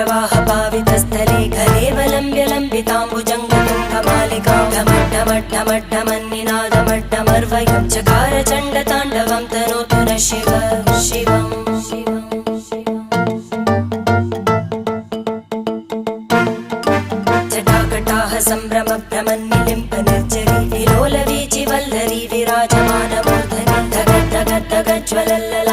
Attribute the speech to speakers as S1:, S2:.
S1: जटाटवीगलज्जलप्रवाहपावितस्थले घलेवलम्ब्यलम्बिताम्बुजङ्गतुङ्गमालिकां ढमड्ढमड्ढमड्ढमन्निनादमड्ढमर्वयं चकार चण्डताण्डवं तनोतु नः शिव शिवम् जटाकटाह सम्भ्रमभ्रमन्निलिम्पनिर्झरी विलोलवीचिवल्लरी विराजमानमूर्धनि धगद्धगद्धगज्ज्वलल्ल